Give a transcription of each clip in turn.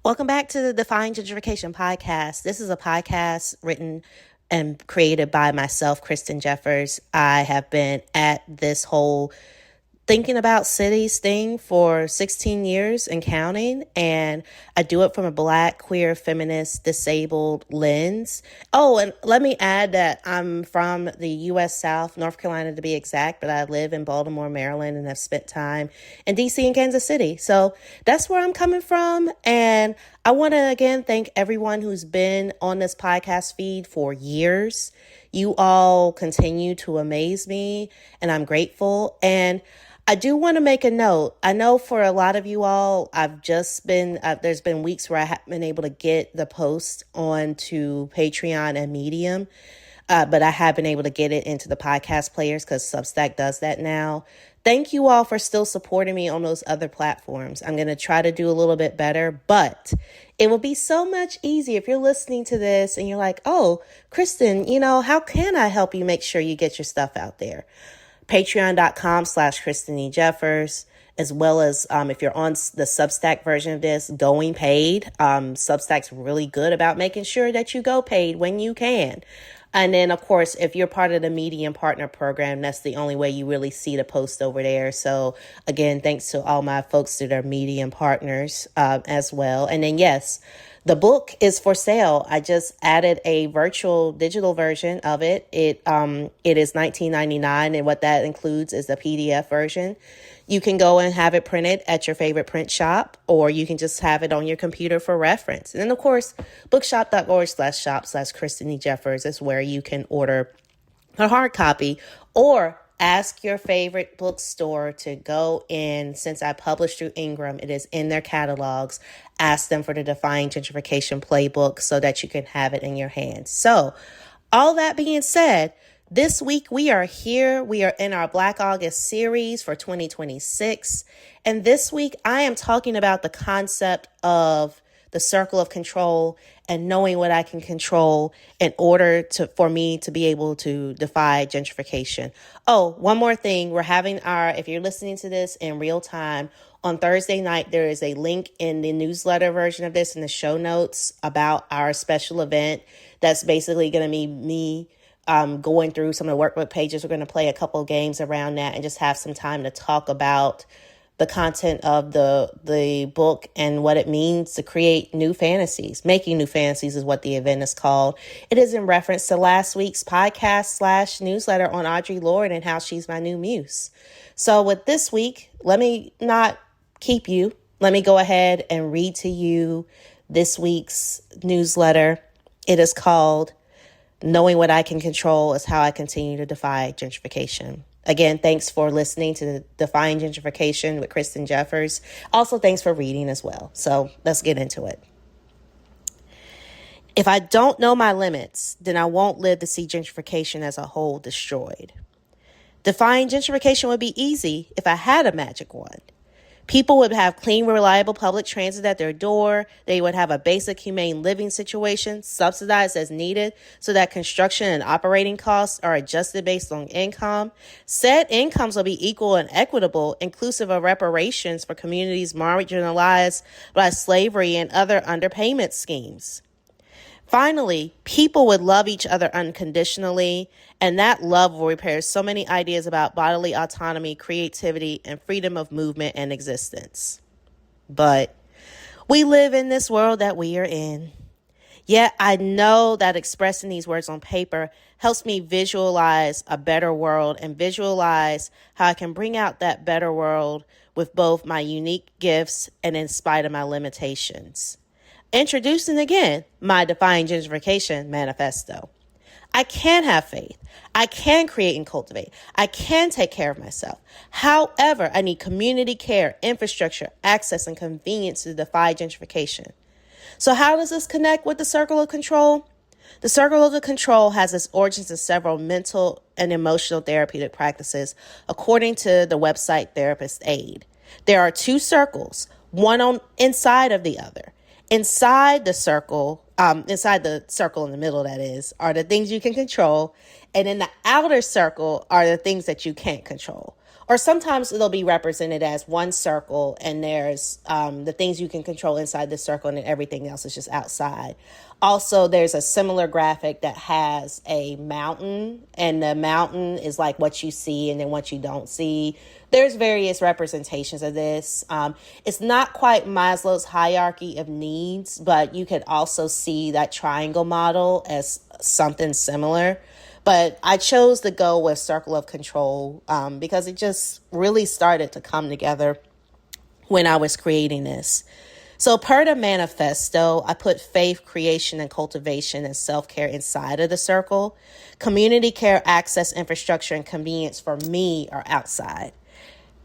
Welcome back to the Defying Gentrification podcast. This is a podcast written and created by myself, Kristen Jeffers. I have been at this whole thinking about cities thing for 16 years and counting, and I do it from a Black, queer, feminist, disabled lens. Oh, and let me add that I'm from the U.S. South, North Carolina to be exact, but I live in Baltimore, Maryland, and have spent time in D.C. and Kansas City. So that's where I'm coming from, and I want to again thank everyone who's been on this podcast feed for years. You all continue to amaze me, and I'm grateful. And I do want to make a note. I know for a lot of you all, there's been weeks where I haven't been able to get the post onto Patreon and Medium, but I have been able to get it into the podcast players because Substack does that now. Thank you all for still supporting me on those other platforms. I'm going to try to do a little bit better, but it will be so much easier if you're listening to this and you're like, oh, Kristen, how can I help you make sure you get your stuff out there? Patreon.com/Kristen E. Jeffers, as well as if you're on the Substack version of this, going paid. Substack's really good about making sure that you go paid when you can. And then, of course, if you're part of the Medium Partner Program, that's the only way you really see the post over there. So, again, thanks to all my folks that are Medium partners as well. And then, yes, the book is for sale. I just added a virtual digital version of it. It is $19.99, and what that includes is the PDF version. You can go and have it printed at your favorite print shop, or you can just have it on your computer for reference. And then, of course, bookshop.org/shop/Kristen E. Jeffers is where you can order a hard copy, or ask your favorite bookstore to go in. Since I published through Ingram, it is in their catalogs. Ask them for the Defying Gentrification playbook so that you can have it in your hands. So, all that being said, this week we are here. We are in our Black August series for 2026. And this week I am talking about the concept of the circle of control and knowing what I can control in order for me to be able to defy gentrification. Oh, one more thing. If you're listening to this in real time, on Thursday night, there is a link in the newsletter version of this in the show notes about our special event. That's basically going to be me going through some of the workbook pages. We're going to play a couple of games around that and just have some time to talk about the content of the book and what it means to create new fantasies. Making new fantasies is what the event is called. It is in reference to last week's podcast/newsletter on Audre Lorde and how she's my new muse. So with this week, let me not keep you. Let me go ahead and read to you this week's newsletter. It is called Knowing What I Can Control is How I Continue to Defy Gentrification. Again, thanks for listening to Defying Gentrification with Kristen Jeffers. Also, thanks for reading as well. So let's get into it. If I don't know my limits, then I won't live to see gentrification as a whole destroyed. Defying gentrification would be easy if I had a magic wand. People would have clean, reliable public transit at their door. They would have a basic humane living situation, subsidized as needed, so that construction and operating costs are adjusted based on income. Said incomes will be equal and equitable, inclusive of reparations for communities marginalized by slavery and other underpayment schemes. Finally, people would love each other unconditionally, and that love will repair so many ideas about bodily autonomy, creativity, and freedom of movement and existence. But we live in this world that we are in. Yet I know that expressing these words on paper helps me visualize a better world and visualize how I can bring out that better world with both my unique gifts and in spite of my limitations. Introducing again my Defying Gentrification Manifesto. I can have faith. I can create and cultivate. I can take care of myself. However, I need community care, infrastructure, access, and convenience to defy gentrification. So how does this connect with the circle of control? The circle of control has its origins in several mental and emotional therapeutic practices, according to the website Therapist Aid. There are two circles, one on inside of the other. Inside the circle in the middle, that is, are the things you can control. And in the outer circle are the things that you can't control. or sometimes it'll be represented as one circle, and there's the things you can control inside the circle, and then everything else is just outside. Also, there's a similar graphic that has a mountain, and the mountain is like what you see and then what you don't see. There's various representations of this. It's not quite Maslow's hierarchy of needs, but you could also see that triangle model as something similar. But I chose to go with circle of control because it just really started to come together when I was creating this. So per the manifesto, I put faith, creation, and cultivation and self-care inside of the circle. Community care, access, infrastructure, and convenience for me are outside.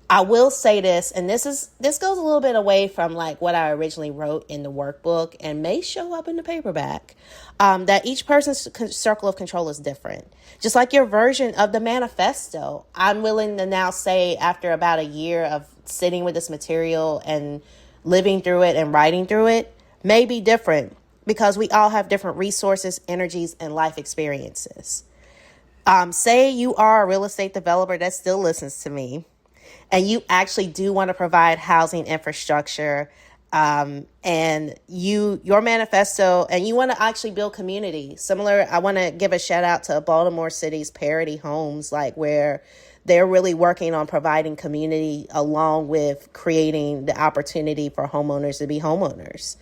I will say this, and this goes a little bit away from like what I originally wrote in the workbook and may show up in the paperback, that each person's circle of control is different. Just like your version of the manifesto, I'm willing to now say after about a year of sitting with this material and living through it and writing through it may be different because we all have different resources, energies, and life experiences. Say you are a real estate developer that still listens to me, and you actually do want to provide housing infrastructure, and your manifesto, and you want to actually build community. Similar, I want to give a shout out to Baltimore City's Parity Homes, like where they're really working on providing community along with creating the opportunity for homeowners to be homeowners.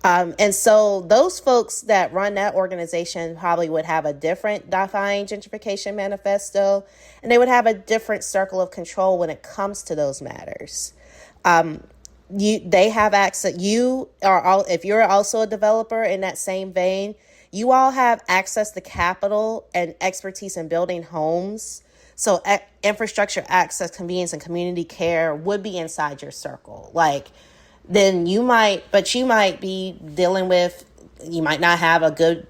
And so those folks that run that organization probably would have a different Defying Gentrification Manifesto, and they would have a different circle of control when it comes to those matters. They have access. If you're also a developer in that same vein, you all have access to capital and expertise in building homes. So infrastructure, access, convenience, and community care would be inside your circle. Then you might be dealing with, you might not have a good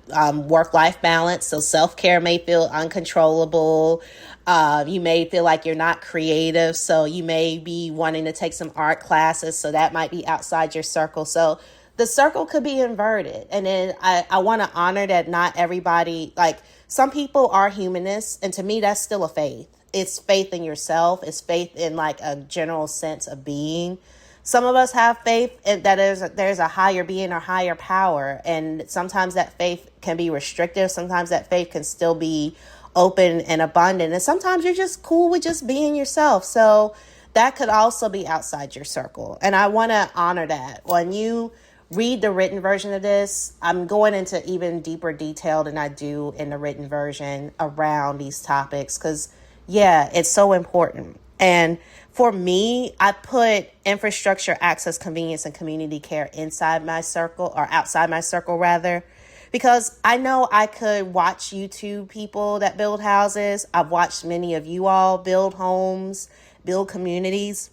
work-life balance. So self-care may feel uncontrollable. You may feel like you're not creative. So you may be wanting to take some art classes. So that might be outside your circle. So the circle could be inverted. And then I want to honor that not everybody, like some people are humanists. And to me, that's still a faith. It's faith in yourself. It's faith in like a general sense of being. Some of us have faith that there's a higher being or higher power. And sometimes that faith can be restrictive. Sometimes that faith can still be open and abundant. And sometimes you're just cool with just being yourself. So that could also be outside your circle. And I want to honor that. When you read the written version of this, I'm going into even deeper detail than I do in the written version around these topics. Because, yeah, it's so important. And for me, I put infrastructure, access, convenience, and community care inside my circle, or outside my circle rather, because I know I could watch YouTube people that build houses. I've watched many of you all build homes, build communities.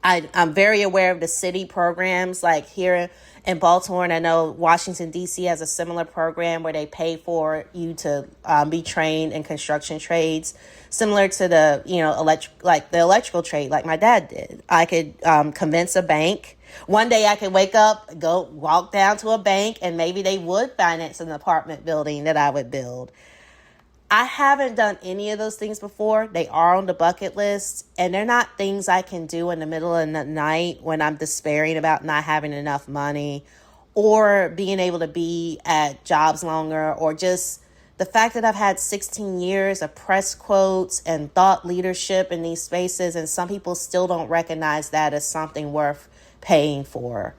I'm very aware of the city programs like here in Baltimore, and I know Washington, D.C. has a similar program where they pay for you to be trained in construction trades, similar to the, the electrical trade like my dad did. I could convince a bank. One day I could wake up, go walk down to a bank, and maybe they would finance an apartment building that I would build. I haven't done any of those things before. They are on the bucket list, and they're not things I can do in the middle of the night when I'm despairing about not having enough money or being able to be at jobs longer, or just the fact that I've had 16 years of press quotes and thought leadership in these spaces, and some people still don't recognize that as something worth paying for.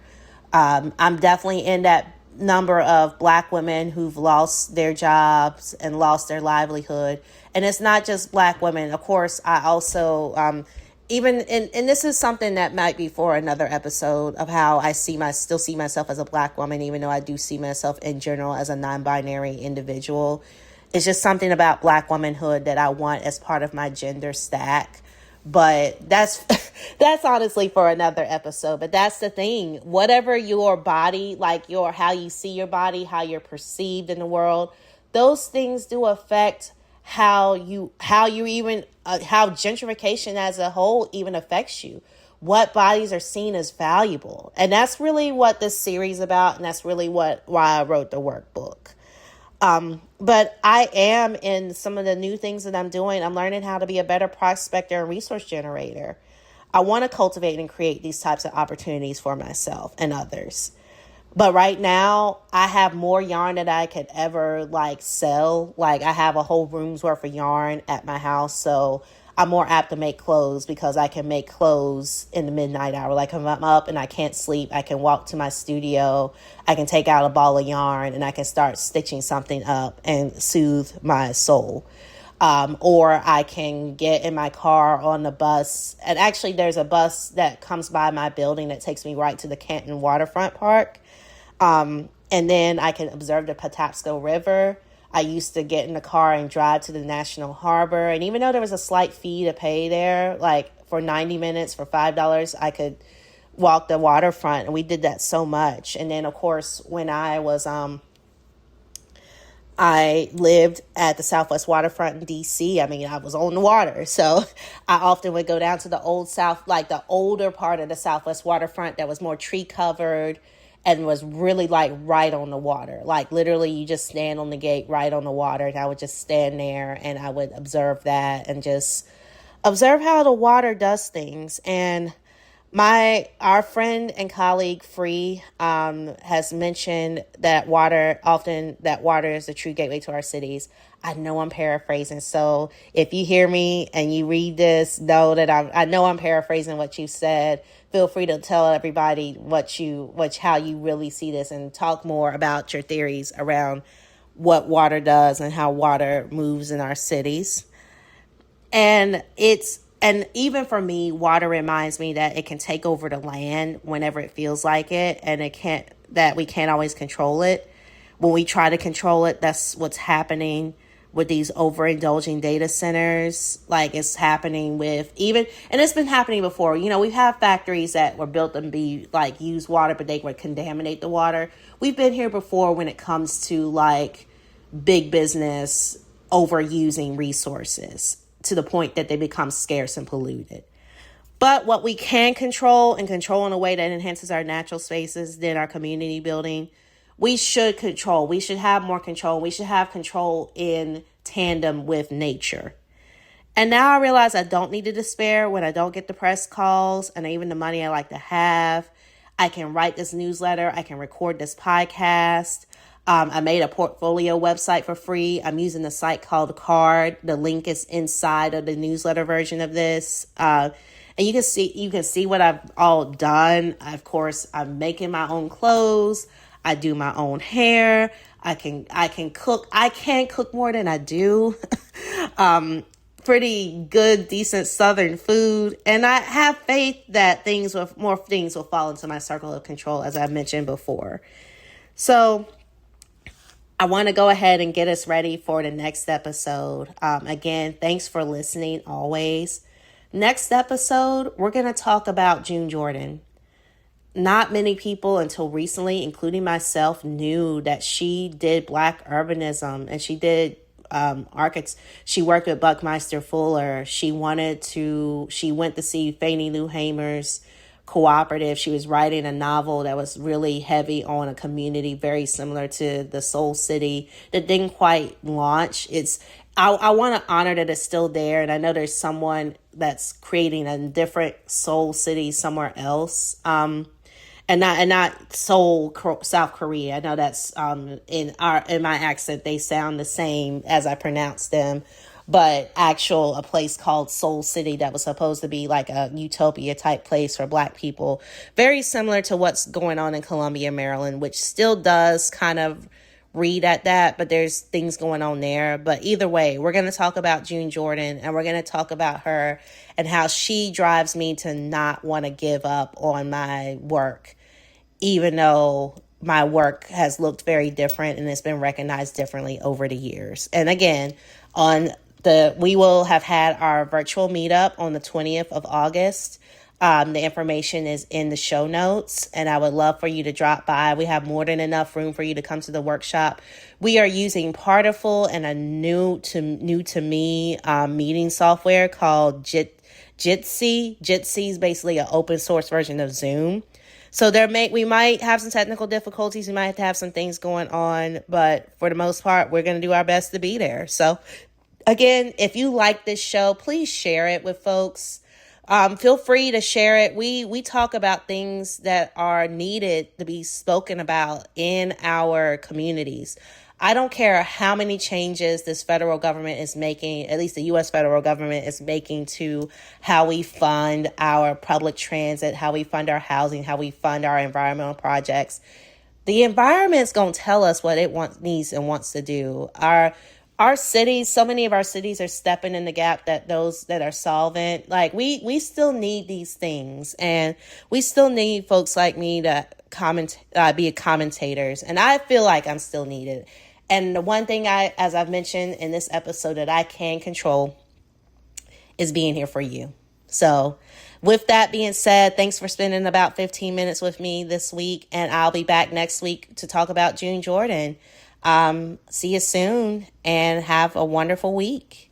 I'm definitely in that number of Black women who've lost their jobs and lost their livelihood. And it's not just Black women. Of course, I also, and this is something that might be for another episode of how I still see myself as a Black woman, even though I do see myself in general as a non-binary individual. It's just something about Black womanhood that I want as part of my gender stack. But that's honestly for another episode. But that's the thing. Whatever your body, how you see your body, how you're perceived in the world, those things do affect how gentrification as a whole even affects you. What bodies are seen as valuable. And that's really what this series is about. And that's really why I wrote the workbook. But I am in some of the new things that I'm doing. I'm learning how to be a better prospector and resource generator. I want to cultivate and create these types of opportunities for myself and others. But right now, I have more yarn than I could ever sell. Like, I have a whole room's worth of yarn at my house, so I'm more apt to make clothes because I can make clothes in the midnight hour. Like, if I'm up and I can't sleep, I can walk to my studio, I can take out a ball of yarn, and I can start stitching something up and soothe my soul. Or I can get in my car on the bus. And actually, there's a bus that comes by my building that takes me right to the Canton Waterfront Park. And then I can observe the Patapsco River. I used to get in the car and drive to the National Harbor. And even though there was a slight fee to pay there, like for 90 minutes for $5, I could walk the waterfront. And we did that so much. And then, of course, when I lived at the Southwest Waterfront in D.C. I mean, I was on the water. So I often would go down to the old South, like the older part of the Southwest Waterfront that was more tree covered and was really right on the water. Like literally you just stand on the gate right on the water. And I would just stand there and I would observe that and just observe how the water does things. And our friend and colleague Free has mentioned that water is the true gateway to our cities. I know I'm paraphrasing, so if you hear me and you read this, know that I know I'm paraphrasing what you said. Feel free to tell everybody how you really see this and talk more about your theories around what water does and how water moves in our cities. And even for me, water reminds me that it can take over the land whenever it feels like it, and that we can't always control it. When we try to control it, that's what's happening with these overindulging data centers. Like it's happening and it's been happening before. You know, we have factories that were built to be use water, but they would contaminate the water. We've been here before when it comes to big business overusing resources to the point that they become scarce and polluted. But what we can control in a way that enhances our natural spaces, then our community building, we should control. We should have more control. We should have control in tandem with nature. And now I realize I don't need to despair when I don't get the press calls and even the money I like to have. I can write this newsletter. I can record this podcast. I made a portfolio website for free. I'm using a site called Card. The link is inside of the newsletter version of this. And you can see what I've all done. Of course, I'm making my own clothes. I do my own hair. I can cook. I can cook more than I do. Pretty good, decent Southern food. And I have faith that more things will fall into my circle of control, as I mentioned before. So I want to go ahead and get us ready for the next episode. Again, thanks for listening always. Next episode, we're going to talk about June Jordan. Not many people until recently, including myself, knew that she did Black urbanism and she did she worked with Buckminster Fuller. She went to see Fannie Lou Hamer's cooperative. She was writing a novel that was really heavy on a community very similar to the Soul City that didn't quite launch. I want to honor that it's still there, and I know there's someone that's creating a different Soul City somewhere else, and not Seoul, South Korea. I know that's in my accent they sound the same as I pronounce them. But a place called Soul City that was supposed to be like a utopia type place for Black people. Very similar to what's going on in Columbia, Maryland, which still does kind of read at that, but there's things going on there. But either way, we're going to talk about June Jordan, and we're going to talk about her and how she drives me to not want to give up on my work, even though my work has looked very different and it's been recognized differently over the years. And again, we will have had our virtual meetup on the 20th of August. The information is in the show notes, and I would love for you to drop by. We have more than enough room for you to come to the workshop. We are using Partiful and a new to me meeting software called Jitsi. Jitsi is basically an open source version of Zoom. So we might have some technical difficulties. We might have to have some things going on, but for the most part, we're going to do our best to be there. So again, if you like this show, please share it with folks. Feel free to share it. We talk about things that are needed to be spoken about in our communities. I don't care how many changes this federal government is making, at least the U.S. federal government is making to how we fund our public transit, how we fund our housing, how we fund our environmental projects. The environment's going to tell us what it needs and wants to do. Our cities, so many of our cities are stepping in the gap that those that are solvent. Like we still need these things, and we still need folks like me to be commentators. And I feel like I'm still needed. And the one thing as I've mentioned in this episode that I can control is being here for you. So with that being said, thanks for spending about 15 minutes with me this week. And I'll be back next week to talk about June Jordan. See you soon and have a wonderful week.